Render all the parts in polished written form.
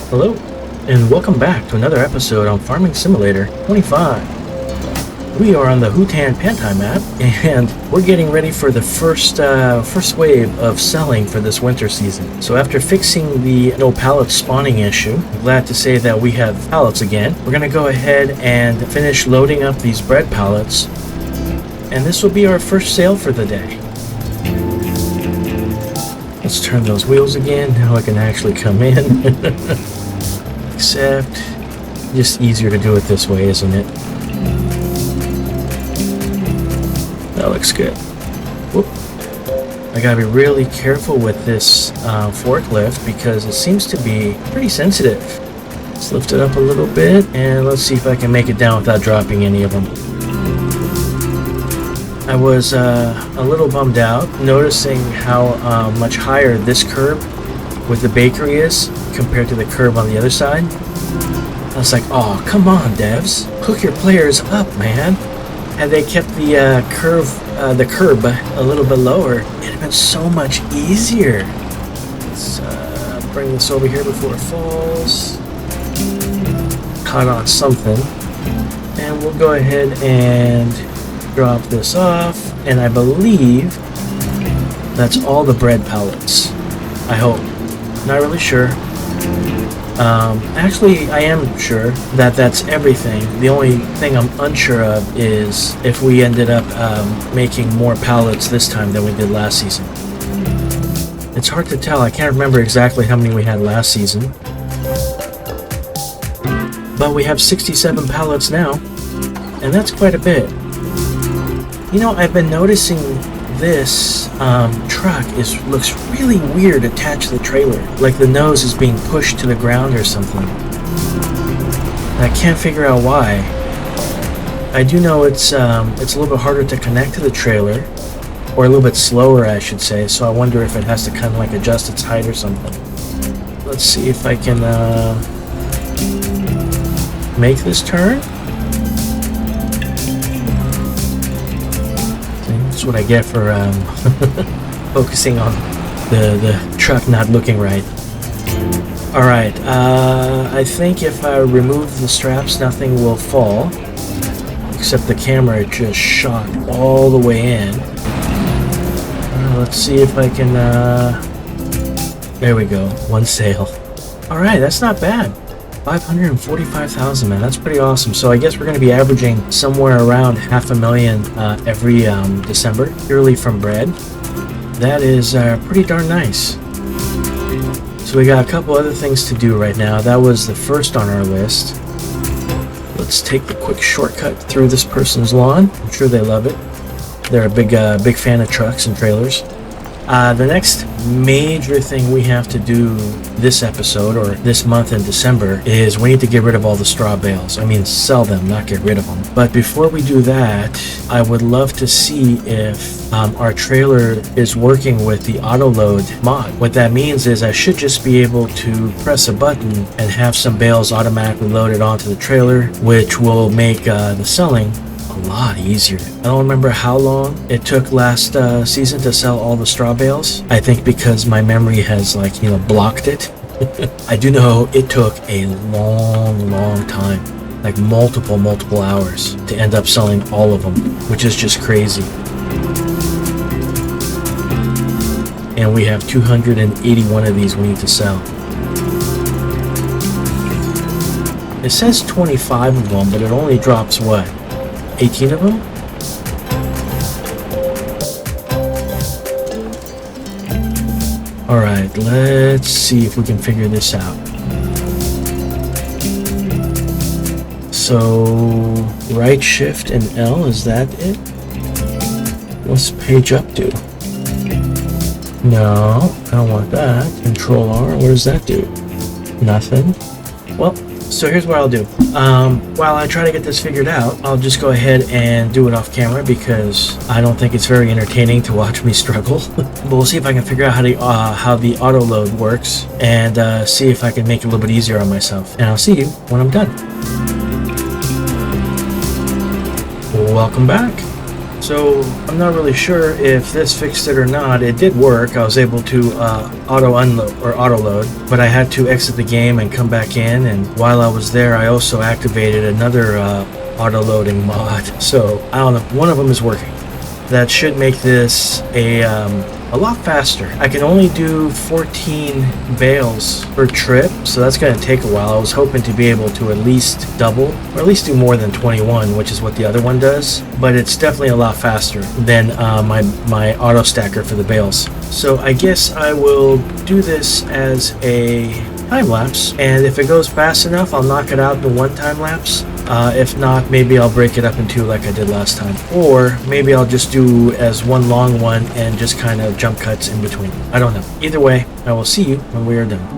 Hello, and welcome back to another episode on Farming Simulator 25. We are on the Hutan Pantai Map, and we're getting ready for the first wave of selling for this winter season. So after fixing the no pallet spawning issue, I'm glad to say that we have pallets again. We're going to go ahead and finish loading up these bread pallets, and this will be our first sale for the day. Let's turn those wheels again. Now I can actually come in. Except, just easier to do it this way, isn't it? That looks good. Whoop. I gotta be really careful with this forklift because it seems to be pretty sensitive. Let's lift it up a little bit and let's see if I can make it down without dropping any of them. I was a little bummed out noticing how much higher this curb with the bakery is compared to the curb on the other side. I was like, oh, come on, devs. Hook your players up, man. Had they kept the curb a little bit lower, it'd have been so much easier. Let's bring this over here before it falls. Caught on something. And we'll go ahead and drop this off. And I believe that's all the bread pallets. I hope. Not really sure. Actually, I am sure that that's everything. The only thing I'm unsure of is if we ended up making more pallets this time than we did last season. It's hard to tell. I can't remember exactly how many we had last season. But we have 67 pallets now, and that's quite a bit. You know, I've been noticing this truck looks really weird attached to the trailer, like the nose is being pushed to the ground or something. And I can't figure out why. I do know it's a little bit harder to connect to the trailer, or a little bit slower, I should say. So I wonder if it has to kind of like adjust its height or something. Let's see if I can make this turn. That's what I get for focusing on the truck not looking right. Alright, I think if I remove the straps, nothing will fall. Except the camera just shot all the way in. Let's see if I can... there we go, one sale. Alright, that's not bad. 545,000, man, that's pretty awesome. So I guess we're going to be averaging somewhere around 500,000 every December, purely from bread. That is pretty darn nice. So we got a couple other things to do right now. That was the first on our list. Let's take the quick shortcut through this person's lawn. I'm sure they love it. They're a big fan of trucks and trailers. The next major thing we have to do this episode, or this month in December, is we need to get rid of all the straw bales. I mean, sell them, not get rid of them. But before we do that, I would love to see if our trailer is working with the auto load mod. What that means is I should just be able to press a button and have some bales automatically loaded onto the trailer, which will make the selling a lot easier. I don't remember how long it took last season to sell all the straw bales. I think because my memory has blocked it. I do know it took a long time, like multiple hours to end up selling all of them, which is just crazy. And we have 281 of these we need to sell. It says 25 of them, but it only drops what? 18 of them? Alright, let's see if we can figure this out. So, right shift and L, is that it? What's page up do? No, I don't want that. Control R, what does that do? Nothing. Well, so here's what I'll do. While I try to get this figured out, I'll just go ahead and do it off camera because I don't think it's very entertaining to watch me struggle. But we'll see if I can figure out how the auto load works and see if I can make it a little bit easier on myself. And I'll see you when I'm done. Welcome back. So I'm not really sure if this fixed it or not. It did work. I was able to auto unload or auto load, but I had to exit the game and come back in. And while I was there, I also activated another auto loading mod. So I don't know. One of them is working. That should make this a lot faster. I can only do 14 bales per trip, so that's going to take a while. I was hoping to be able to at least double, or at least do more than 21, which is what the other one does, but it's definitely a lot faster than my auto stacker for the bales. So I guess I will do this as a time lapse, and if it goes fast enough, I'll knock it out in one time lapse. If not, maybe I'll break it up in two like I did last time. Or maybe I'll just do as one long one and just kind of jump cuts in between. I don't know. Either way, I will see you when we are done.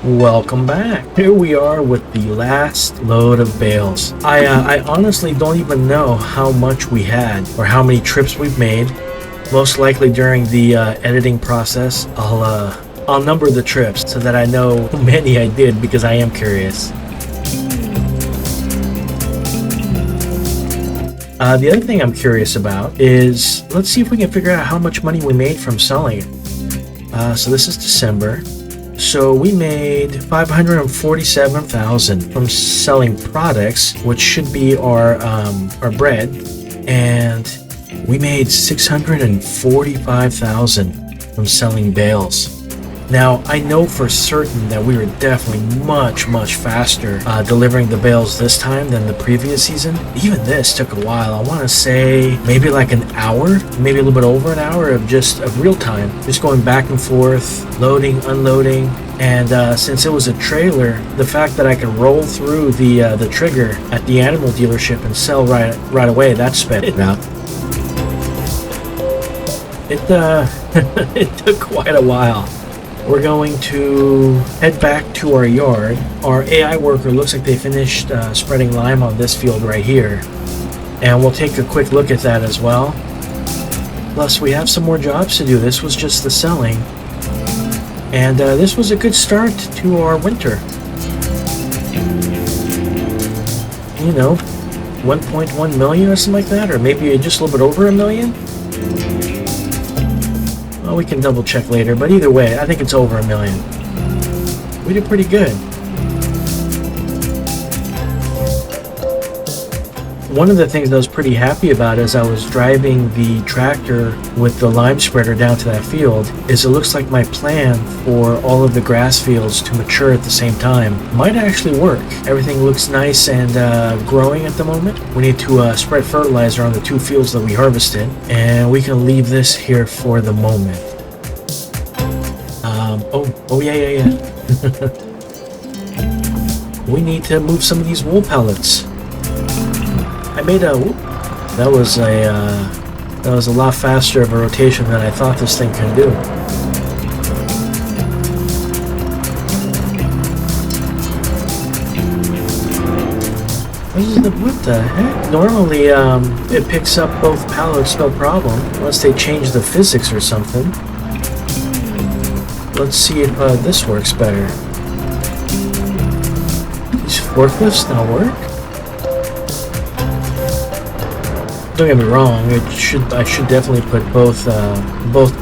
Welcome back. Here we are with the last load of bales. I honestly don't even know how much we had or how many trips we've made. Most likely during the editing process, I'll number the trips so that I know how many I did, because I am curious. The other thing I'm curious about is, let's see if we can figure out how much money we made from selling it. So this is December. So we made $547,000 from selling products, which should be our bread, and we made $645,000 from selling bales. Now, I know for certain that we were definitely much faster delivering the bales this time than the previous season. Even this took a while. I want to say maybe like an hour, maybe a little bit over an hour of real time. Just going back and forth, loading, unloading. And since it was a trailer, the fact that I could roll through the trigger at the animal dealership and sell right away, that sped it up. It it took quite a while. We're going to head back to our yard. Our AI worker looks like they finished spreading lime on this field right here. And we'll take a quick look at that as well. Plus, we have some more jobs to do. This was just the selling. And this was a good start to our winter. You know, 1.1 million or something like that, or maybe just a little bit over a million. Well, we can double check later, but either way, I think it's over a million. We did pretty good. One of the things I was pretty happy about as I was driving the tractor with the lime spreader down to that field is it looks like my plan for all of the grass fields to mature at the same time might actually work. Everything looks nice and growing at the moment. We need to spread fertilizer on the 2 fields that we harvested, and we can leave this here for the moment. Oh yeah. We need to move some of these wool pellets. I made a that was a lot faster of a rotation than I thought this thing could do. What the heck? Normally it picks up both pallets no problem unless they change the physics or something. Let's see if this works better. These forklifts now work? Don't get me wrong, I should definitely put both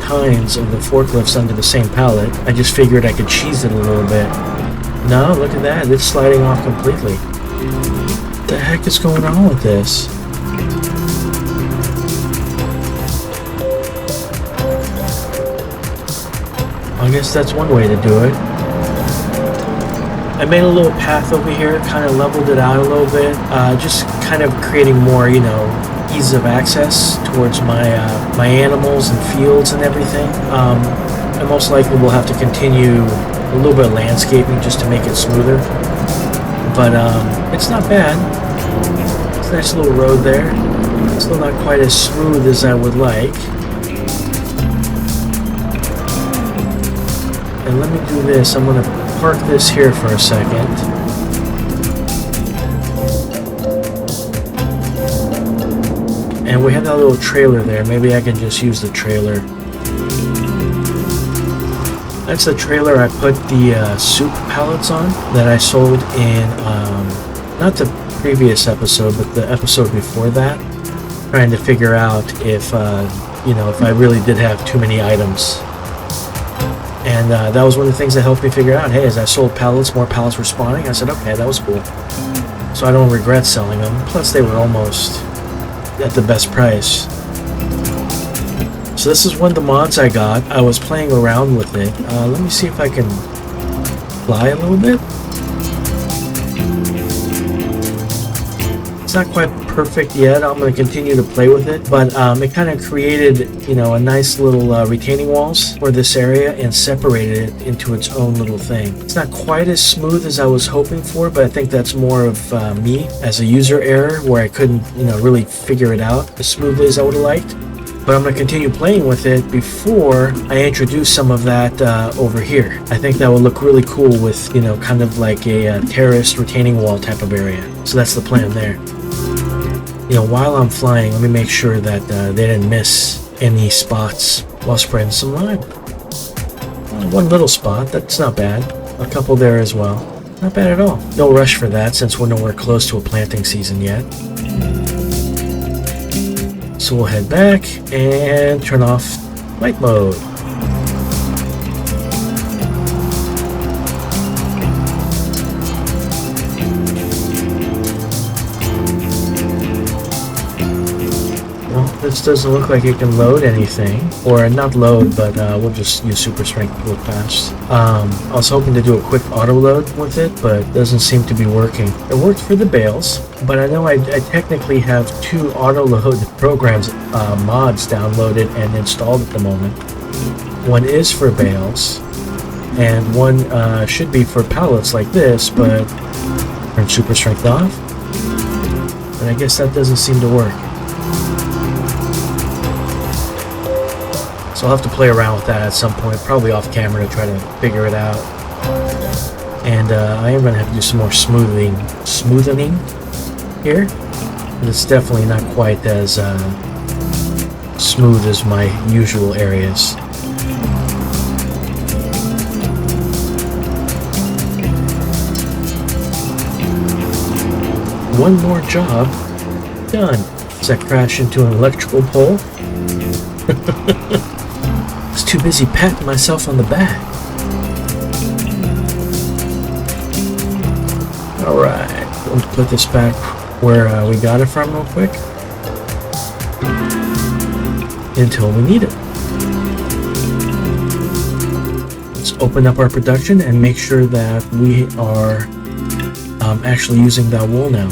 kinds of the forklifts under the same pallet. I just figured I could cheese it a little bit. No, look at that, it's sliding off completely. What the heck is going on with this? I guess that's one way to do it. I made a little path over here, kind of leveled it out a little bit, just kind of creating more, ease of access towards my animals and fields and everything. And most likely we'll have to continue a little bit of landscaping just to make it smoother. But it's not bad. It's a nice little road there. Still not quite as smooth as I would like. And let me do this. I'm going to park this here for a second. And we have that little trailer there. Maybe I can just use the trailer. That's the trailer I put the soup pallets on that I sold in, not the previous episode, but the episode before that. Trying to figure out if, if I really did have too many items. And that was one of the things that helped me figure out, hey, as I sold pallets, more pallets were spawning. I said, okay, that was cool. So I don't regret selling them. Plus, they were almost at the best price. So this is one of the mods I got. I was playing around with it. Let me see if I can fly a little bit. It's not quite perfect yet. I'm going to continue to play with it, but it kind of created, a nice little retaining walls for this area and separated it into its own little thing. It's not quite as smooth as I was hoping for, but I think that's more of me as a user error where I couldn't, really figure it out as smoothly as I would have liked. But I'm going to continue playing with it before I introduce some of that over here. I think that would look really cool with, kind of like a terraced retaining wall type of area. So that's the plan there. While I'm flying, let me make sure that they didn't miss any spots while spreading some lime. One little spot, that's not bad. A couple there as well. Not bad at all. No rush for that since we're nowhere close to a planting season yet. So we'll head back and turn off night mode. This doesn't look like it can load anything, or not load, but we'll just use super strength real fast. I was hoping to do a quick auto load with it, but it doesn't seem to be working. It worked for the bales, but I know I technically have 2 auto load programs, mods downloaded and installed at the moment. One is for bales, and one should be for pallets like this, but turn super strength off. But I guess that doesn't seem to work. So I'll have to play around with that at some point, probably off camera, to try to figure it out. And I am going to have to do some more smoothing here. It's definitely not quite as smooth as my usual areas. One more job done. Does that crash into an electrical pole? I was too busy patting myself on the back. Alright, let's put this back where we got it from real quick. Until we need it. Let's open up our production and make sure that we are actually using that wool now.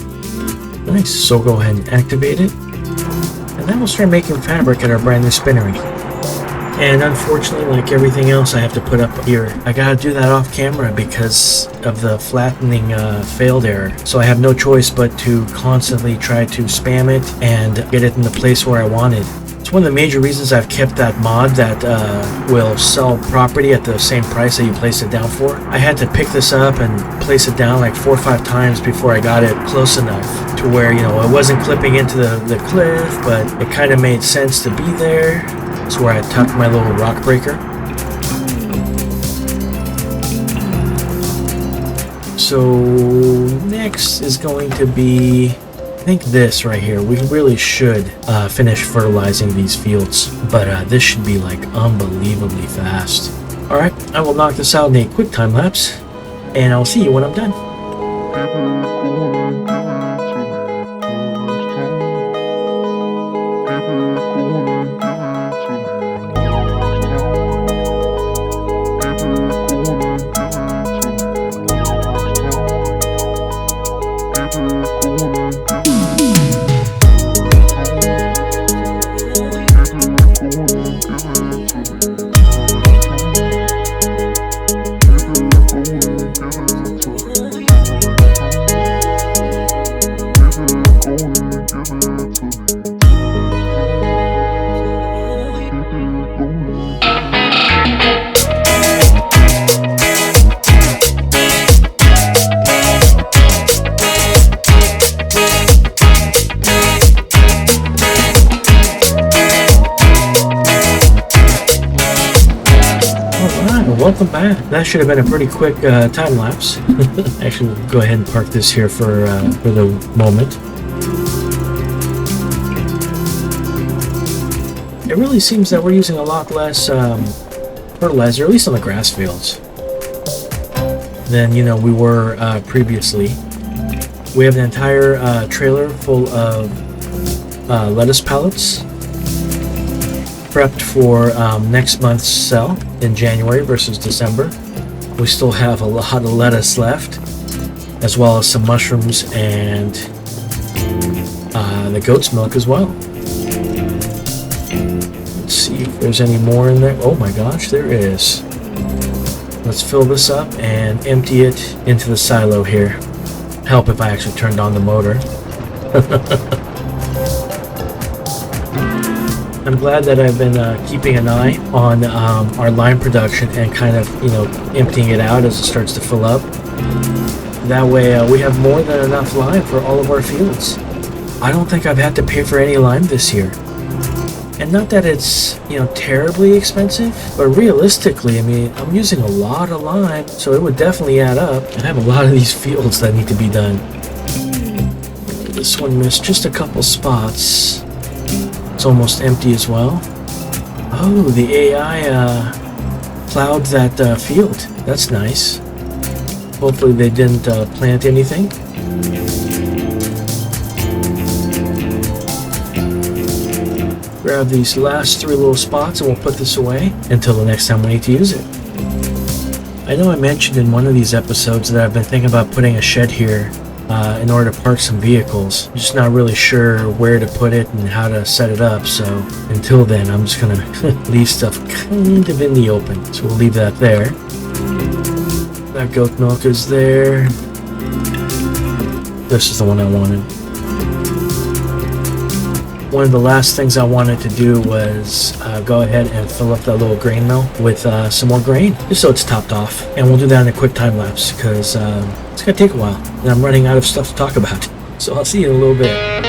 Nice, so go ahead and activate it. And then we'll start making fabric at our brand new spinnery. And unfortunately, like everything else I have to put up here, I gotta do that off camera because of the flattening failed error. So I have no choice but to constantly try to spam it and get it in the place where I wanted. It's one of the major reasons I've kept that mod that will sell property at the same price that you place it down for. I had to pick this up and place it down like 4 or 5 times before I got it close enough to where, you know, it wasn't clipping into the cliff, but it kind of made sense to be there. That's where I tucked my little rock breaker. So next is going to be, I think, this right here. We really should finish fertilizing these fields, but this should be like unbelievably fast. Alright, I will knock this out in a quick time lapse, and I'll see you when I'm done. Welcome back. That should have been a pretty quick time lapse. Actually, we'll go ahead and park this here for the moment. It really seems that we're using a lot less fertilizer, at least on the grass fields, than we were previously. We have an entire trailer full of lettuce pallets prepped for next month's sell in January versus December. We still have a lot of lettuce left, as well as some mushrooms and the goat's milk as well. Let's see if there's any more in there. Oh my gosh, there is. Let's fill this up and empty it into the silo here. Help if I actually turned on the motor. I'm glad that I've been keeping an eye on our lime production and kind of, emptying it out as it starts to fill up. That way we have more than enough lime for all of our fields. I don't think I've had to pay for any lime this year. And not that it's, terribly expensive, but realistically, I'm using a lot of lime, so it would definitely add up. I have a lot of these fields that need to be done. This one missed just a couple spots. It's almost empty as well. Oh, the AI plowed that field. That's nice. Hopefully they didn't plant anything. grab these last 3 little spots and we'll put this away until the next time we need to use it. I know I mentioned in one of these episodes that I've been thinking about putting a shed here in order to park some vehicles. I'm just not really sure where to put it and how to set it up, so until then I'm just gonna leave stuff kind of in the open. So we'll leave that there. That goat milk is there. This is the one I wanted. One of the last things I wanted to do was go ahead and fill up that little grain mill with some more grain, just so it's topped off. And we'll do that in a quick time lapse because it's gonna take a while and I'm running out of stuff to talk about. So I'll see you in a little bit.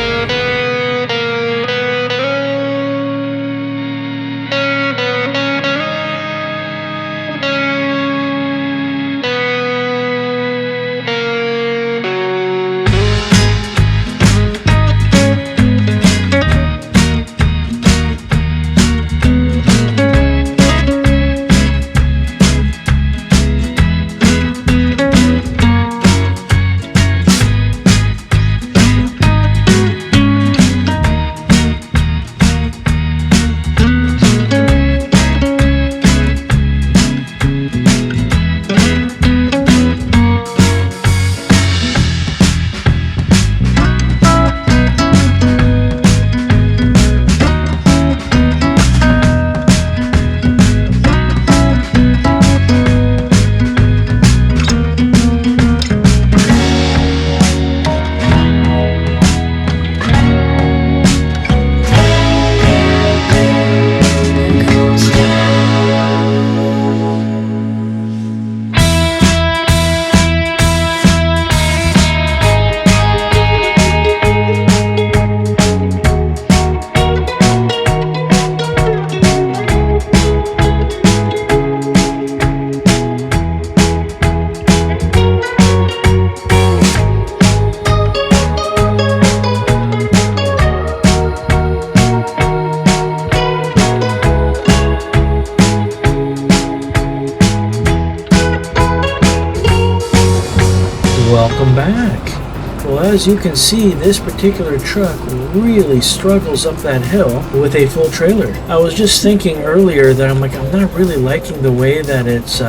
Welcome back. Well, as you can see, this particular truck really struggles up that hill with a full trailer. I was just thinking earlier that I'm not really liking the way that it's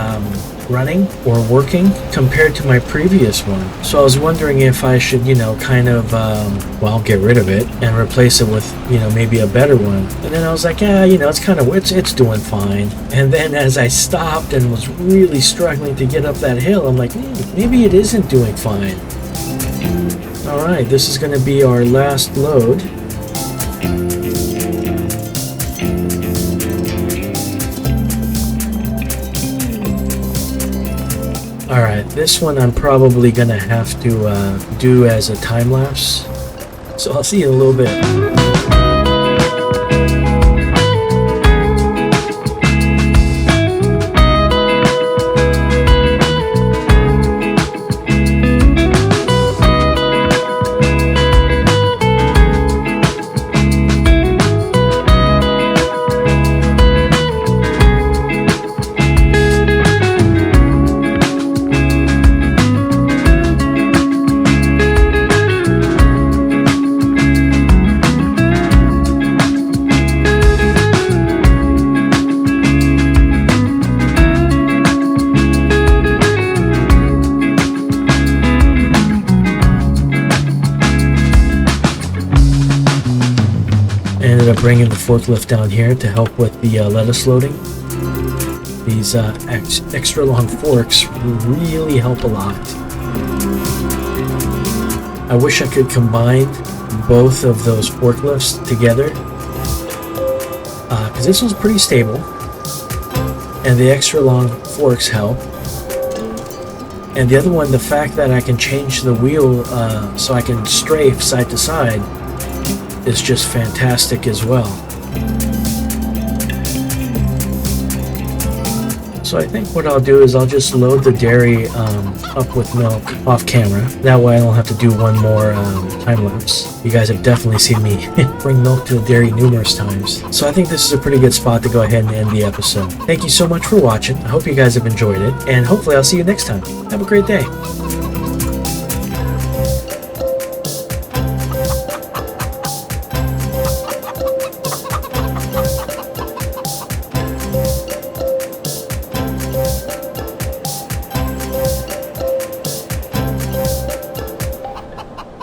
running or working compared to my previous one. So I was wondering if I should, kind of, get rid of it and replace it with, maybe a better one. And then I was like, it's doing fine. And then as I stopped and was really struggling to get up that hill, I'm like, maybe it isn't doing fine. All right, this is going to be our last load. Alright, this one I'm probably going to have to do as a time lapse. So I'll see you in a little bit. Ended up bringing the forklift down here to help with the lettuce loading. These extra long forks really help a lot. I wish I could combine both of those forklifts together because this one's pretty stable and the extra long forks help. And the other one, the fact that I can change the wheel so I can strafe side to side is just fantastic as well. So I think what I'll do is I'll just load the dairy up with milk off camera. That way I don't have to do one more time lapse. You guys have definitely seen me bring milk to the dairy numerous times. So I think this is a pretty good spot to go ahead and end the episode. Thank you so much for watching. I hope you guys have enjoyed it, and hopefully I'll see you next time. Have a great day.